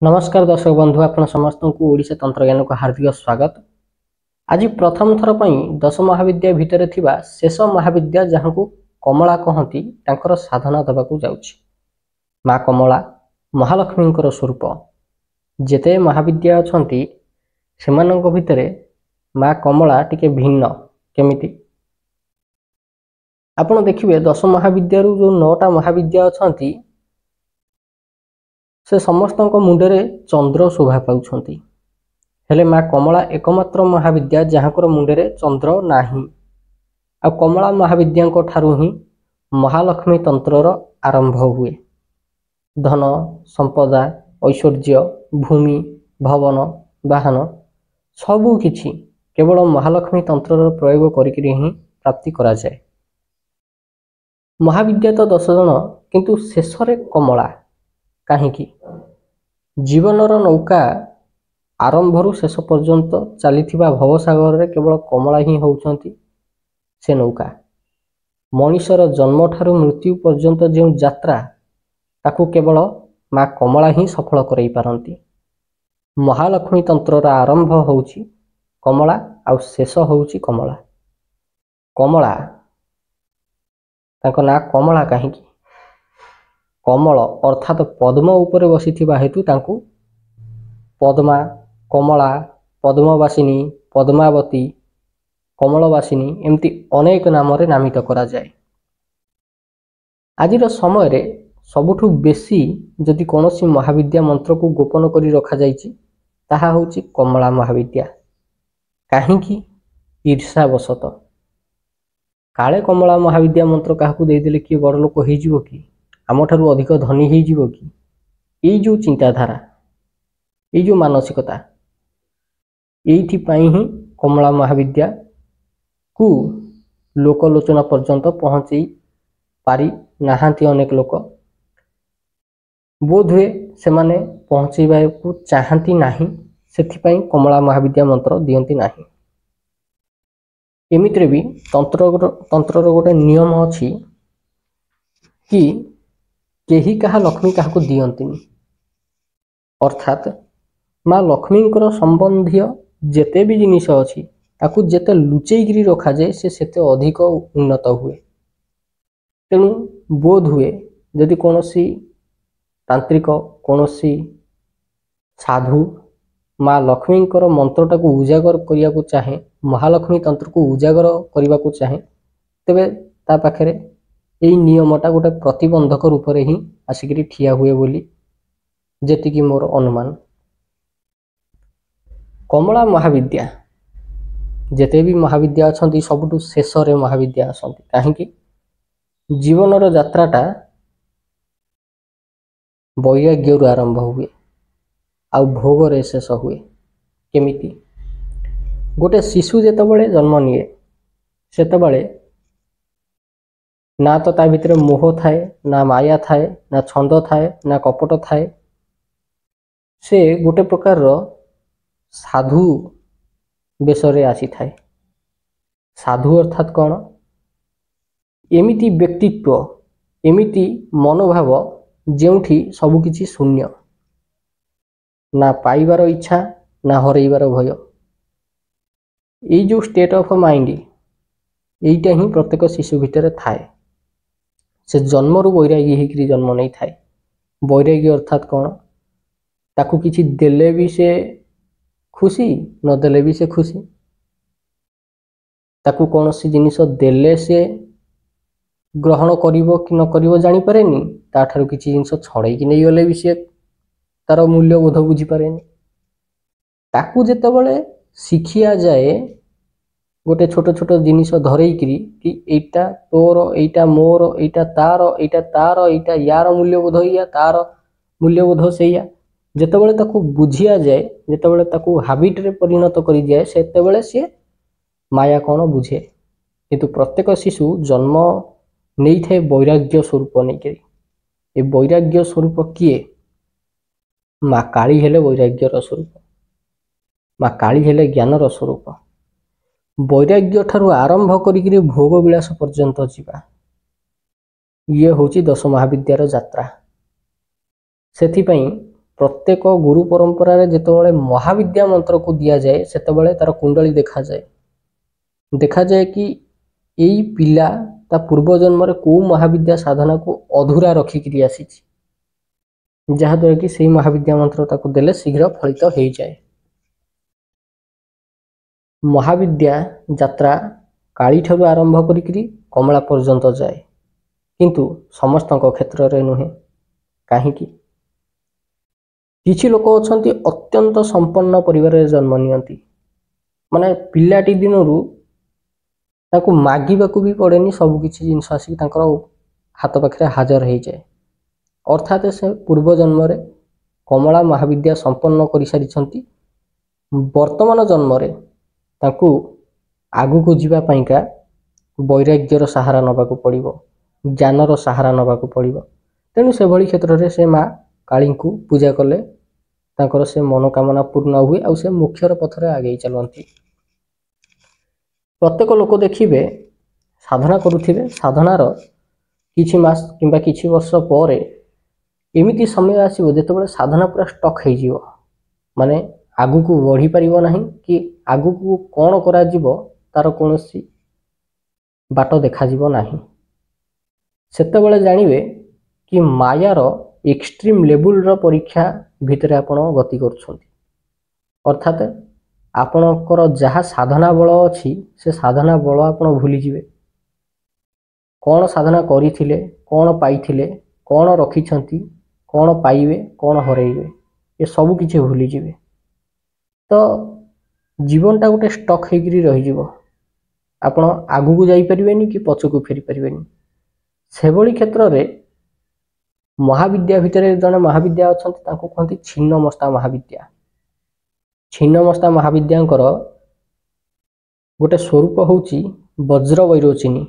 नमस्कार दर्शक बंधु आपण समस्त को ओडिशा तंत्रज्ञान को हार्दिक स्वागत। आज प्रथम थर पई 10 महाविद्या भितर थिबा शेष महाविद्या जहां को कमला कहती तांकर साधना दबाकू जाउछि। माँ कमला महालक्ष्मींकर स्वरूप। जेते महाविद्या अछंती सेमानंक भितरे माँ कमला टिके भिन्न। केमिति आपण देखिबे 10 महाविद्यारू जो 9टा महाविद्या अछंती से समस्त मुंडे चंद्र शोभा पाउछंती। हेले माँ कमला एकमात्र महाविद्या जहाँकर मुंडे चंद्र नाही। आ कमला महाविद्या ठारू ही महालक्ष्मी तंत्रर आरंभ हुए। धन संपदा ऐश्वर्य भूमि भवन वाहन सबू किछि केवल महालक्ष्मी तंत्रर प्रयोग करिकरी ही प्राप्ति करा जाए। महाविद्या तो 10 जन किंतु शेषरे कमला काहींकि जीवनर नौका आरंभरू शेष पर्यंत चलीथिबा भवसागर रे केवल कमला ही होउछंती से नौका। मनुष्यर जन्म ठारू मृत्यु पर्यंत जो यात्रा ताकू केवल माँ कमला ही सफल करई पारंती। महालक्ष्मी तंत्रर आरंभ होउछि कमला आ शेष होउछि कमला। कमला ताको ना कमला काहींकि कमल अर्थात पद्म उपरे बसिथिबा हेतु तांकू पद्मा कमला पद्मवासिनी पद्मावती कमलवासिनी एमती अनेक नाम रे नामित करा जाए। आजिर समय रे सबुठु बेसी जदि कोनोसी महाविद्या मंत्र को गोपन करी रखा जाइछि ताहा होउछि कमला महाविद्या। काहींकि ईर्षावशत काले कमला महाविद्या मंत्र काहाकू देदेले कि बड़ लोक होई जिवो कि आमठारू अधिक धनी हो जीवो कि यही जो चिंताधारा यही जो मानसिकता यही कमला महाविद्या को लोकलोचना पर्यंत पहुँचे पारी नाहांती। अनेक लोक बोध हुए से माने पहुँचेबा को चाहती नहीं, सेथिपाई कमला महाविद्या मंत्र दियंती नहीं। एमित्रे भी तंत्रर गोटे नियम अछि कि केही कहा लक्ष्मी क्या दियंतिनी। अर्थात माँ लक्ष्मींकर संबंधी जेते भी जिनिस अछि ताकू जेते लुचेइकरी रखा जाए से सेते अधिक उन्नत हुए। तेणु बोध हुए यदि कोनोसी तांत्रिक कोनोसी साधु माँ लक्ष्मींकर मंत्रटा को उजागर करिया को चाहे महालक्ष्मी तंत्र को उजागर करने को चाहे तेबे ता पाखरे यही नियमटा गोटे प्रतिबंधक रूप से ही आसिक ठिया हुए बोली जेतिकी मोर अनुमान। कमला महाविद्या जेते भी महाविद्या अछंती सबुठु शेष रे महाविद्या अछंती। काहींकि जीवनर यात्राटा वैराग्य आरंभ हुए आ भोग रे शेष हुए। केमिति गोटे शिशु जेतबेले जन्म निए सेतबेले ना तो ता भितर मोह थाए ना माया थाए ना छंद थाए ना कपट थाए। से गोटे प्रकार साधु बेसरे आसी थाए। साधु अर्थात कौन एमिति व्यक्तित्व एमिति मनोभाव जेउठी सबु किछि शून्य, ना पाइबार इच्छा ना हरइबार भय। ये जो स्टेट ऑफ माइंड यहीटा ही प्रत्येक शिशु भितर थाए। से जन्मरू वैरागी होकर जन्म नहीं थाए। वैरागी अर्थात कौन ताकू किछि देले भी से खुशी न देले भी से खुशी। ताकू कौन सी जिनिस देले से ग्रहण करिवो कि न करिवो जानि पारेनी, ताठारु किछि जिनिस छड़ाई कि नहीं गले भी से तार मूल्य बोध बुझी पारेनी। ताकू जेतेबेले शिखिया जाए गोटे छोट छोट जिनिस धरेइकरी कि एटा तोर एटा मोर एटा तार एटा यार मूल्यबोध या तार मूल्यबोध सेया जेतेबेले ताकू बुझिया जाए जेतेबेले ताकू हाबिट रे परिणत करी जाए सेतेबेले से माया कौन बुझे। किंतु प्रत्येक शिशु जन्म नहीं थे वैराग्य स्वरूप नहीं करी। ए वैराग्य स्वरूप किए माँ काली हेले वैराग्यर स्वरूप। माँ काली हेले ज्ञानर स्वरूप। वैराग्य ठारू आरंभ करिकरी भोग विलास पर्यंत जीवा ये होची 10 महाविद्यार यात्रा। सेथिपई प्रत्येक गुरु परंपरा रे जेतेबेले महाविद्या मंत्र को दिया जाए सेतेबेले तार कुंडली देखा जाए कि यही पिला ता पूर्व जन्म रे को महाविद्या साधना को अधूरा रखिक आसी जहाद्वारा कि से महाविद्या मंत्र ताको देले शीघ्र फलित हो जाए। महाविद्या यात्रा काली ठारू आरंभ करी कमला पर्यंत जाए किंतु समस्त क्षेत्र रे नुहे। कहीं किछि लोक अछंती अत्यंत संपन्न परिवार रे जन्म नियंती माने पिलाटी दिनरू ताको मागिबाकू भी पड़ेनी सब किछि जिंस आसी तांकर हाथ पाखरे हाजर हो जाए अर्थात से पूर्व जन्म रे कमला महाविद्या संपन्न करि सारिछंती वर्तमान जन्म रे ताकू आगु को जीवा पाइका वैराग्यर सहारा नबाकू पड़िबो ज्ञानर सहारा नबाकू पड़िबो। तेणु से भली क्षेत्र रे से माँ काली को पूजा कले तांकर से मनोकामना पूर्ण हुए और से मुख्यर पथरे आगे चलती। प्रत्येक लोक देखिए साधना करुथिबे साधनार किछि मास किंबा किछि वर्ष पर एमिति समय आसीबो जेतेबेले साधना पूरा स्टक हो जिवो माने आगु को बढ़ी परिबो नाही कि आगु को कोन करा जिवो तार कोनोसी बाट देखा जिवो नाही। सेतेबेले जानिबे कि मायार एक्सट्रीम लेवल रो परीक्षा भितरे आपण गति करछंती अर्थात आपणकर जहाँ साधना बल अच्छी से साधना बल आपण भूली जिवे कौन साधना करिथिले कौन पाइथिले कौन रखिछंती कौन पाइबे कौन हरइबे ये सब किछि भूली जिवे तो जीवनटा गोटे स्टक होकरी रही आपण आगु को जाई परिबेनी कि पछकू फेरी परिबेनी। से भली क्षेत्र रे महाविद्या भितरे जने महाविद्या अछंती ताको कहंती छिन्नमस्ता महाविद्या। छिन्नमस्ता महाविद्यांकर गोटे स्वरूप होउची वज्र वैरोचिनी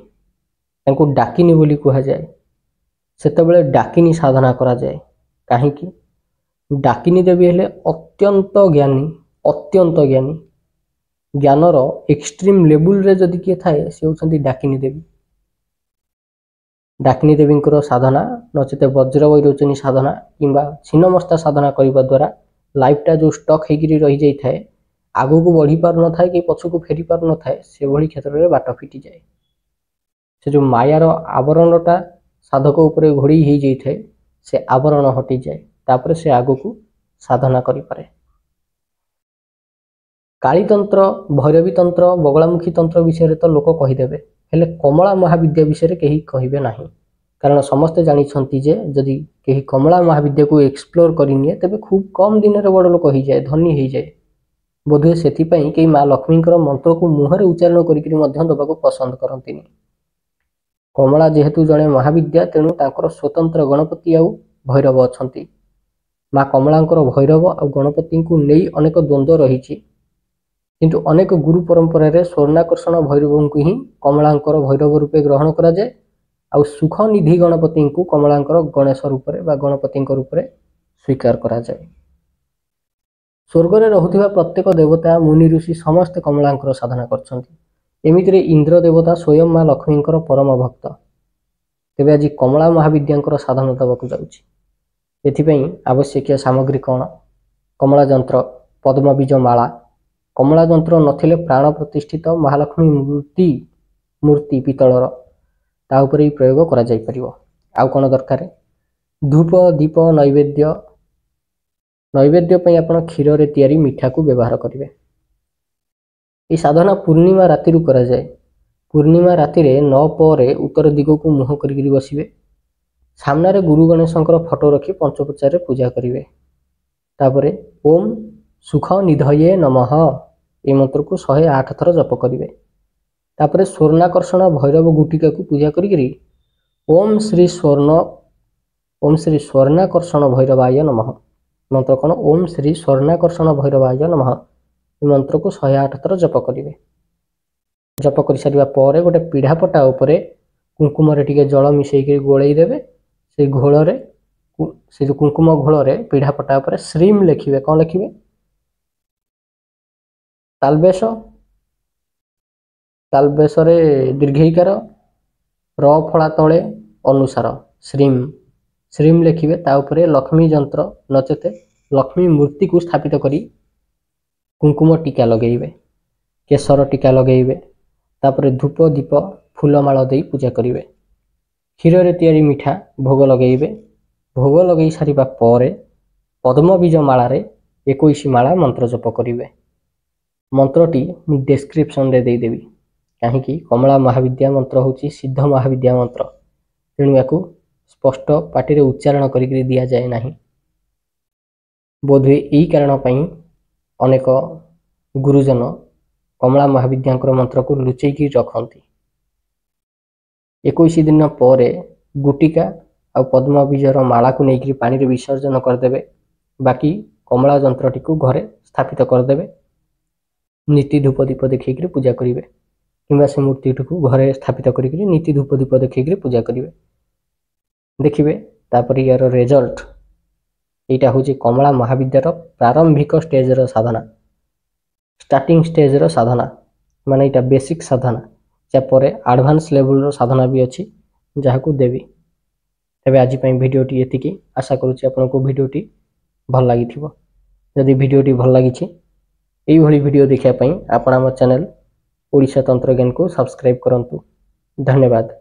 तांको डाकिनी बोली कहा जाए। सेतेबेले डाकिनी साधना करा जाए काहे कि डाकिनी देवी हेले अत्यंत ज्ञानी ज्ञानर एक्सट्रीम लेवल रे जदि किए थाए से होउछंती डाकिनी देवी। डाकिनी देवींकर साधना नचेते वज्र वैरोचनी साधना किंबा छिन्नमस्ता साधना करने द्वारा लाइफटा जो स्टक होकरी रही जाई थाए आगु को बढ़ी पार न थाए कि पछकू फेरी पार न थाए से भली क्षेत्र रे बाट फिटी जाए। से जो मायार आवरणटा साधक उपरे घोड़ी हो जाई थाए से आवरण हटि जाए तापर से आगु को साधना करि पारे। काली तंत्र भैरवी तंत्र बगलामुखी तंत्र विषय तो लोक कहीदेवे हेले कमला महाविद्या विषय कहीं कहे ना कारण समस्ते जानी जे जदि कहीं कमला महाविद्या को एक्सप्लोर करिनिए तेबे खूब कम दिन रे बड़ लोक हो जाए धनी हो जाए बोधे से कई माँ लक्ष्मी मंत्र को मुहर उच्चारण करके दबाक पसंद करती। कमला जेहेतु जड़े महाविद्या तेणु तांकर स्वतंत्र गणपति आउ भैरव अच्छा माँ कमलांकर भैरव आ गणपति को नहीं अनेक द्वंद्व रही किंतु अनेक गुरु परंपरा रे स्वर्णाकर्षण भैरव को ही कमलांकर भैरव रूपे ग्रहण करा जाए आ सुख निधि गणपति को कमलांकर गणेश रूप में गणपति रूप में स्वीकार करा जाए। स्वर्ग रे रहुथिबा प्रत्येक देवता मुनि ऋषि समस्त कमलांकर साधना करछंती। एमितिरे इंद्र देवता स्वयं माँ लक्ष्मींकर परम भक्त। तेबे आज कमला महाविद्यांकर साधना दबाकू जाउछि एथिपई आवश्यक सामग्री कौन कमला जंत्र पद्मबीज माला कमला जंत्र नथिले प्राण प्रतिष्ठित महालक्ष्मी मूर्ति पितलर ता उपरे ही प्रयोग करा जाई परिवो। आउ कोन दरकार धूप दीप नैवेद्य पई आपण क्षीर रे तयारी मिठा को व्यवहार करिवे। ए साधना पूर्णिमा राति रु करा जाए। पूर्णिमा राति रे 9 पर उत्तर दिग को मुह करिक बसिवे सामने रे गुरु गणेशंकर फोटो रखी पंचोपचार रे पूजा करिवे। तापरे ओम सुख निधये नमः ए मंत्र को 108 थर जप करिवे। तापरे स्वर्णाकर्षण भैरव गुटिका को पूजा करी ओम श्री स्वर्णाकर्षण भैरवाय नमः मंत्र कौन ओम श्री स्वर्णाकर्षण भैरवाय नमः मंत्र को 108 थर जप करिवे। जप कर सारिबा परे गोटे पीढ़ा पटा उपरे कुंकुम रे टिके जल मिसेई गोळेई देबे से घोल रे से जो कुंकुम घोल रे पीढ़ा पटा उपरे श्रीम लिखिबे कौन लिखिबे तालबेश रे दीर्घईकार र फला तले अनुसार श्रीम लिखिबे ता उपरे लक्ष्मी जंत्र नचेते लक्ष्मी मूर्ति को स्थापित करी कुंकुम टीका लगेइबे, केशर टीका लगेइबे, तापर धूप दीप फूलमाल दे पूजा करेंगे। क्षीर रे तैयारी मिठा भोग लगेइबे। भोग लगे सारिबा परे पद्मबीज मालारे 21 माला मंत्र जप करेंगे। मंत्रटी मु डिस्क्रिप्शन रे देदेवी कहीं कमला महाविद्या मंत्र होची सिद्ध महाविद्या मंत्र, तेणु या स्पष्ट पार्टी उच्चारण कर दि जाए नहीं। बोधे यही कारण अनेक गुरुजन कमला महाविद्या मंत्र को लुचेकी रखती। 21 दिन पर गुटिका आ पद्मबीजर माला को लेकिन पानी विसर्जन करदे। बाकी कमला यंत्रटी को घरे स्थापित करदे। नीति धूप दीप देखिए पूजा करेंगे कि से मूर्ति को घरे स्थापित कर नीति धूप दीप देखिए पूजा करेंगे। देखिए तापर यार रिजल्ट यहाँ हूँ कमला महाविद्यार प्रारंभिक स्टेजर साधना, स्टार्टिंग स्टेजर साधना माने यहाँ बेसिक साधना, यापर एडवांस लेवल साधना भी अच्छी जहाँ को देवी। तेरे आज भिडियोटी एतिकी, आशा करुच्ची आपको भिडियोटी भल लगी। जदि भिडियोटी भल लगी यही भिडियो देखापी आपण आम चैनल ओडिशा तंत्र ज्ञान को सब्सक्राइब करंतु। धन्यवाद।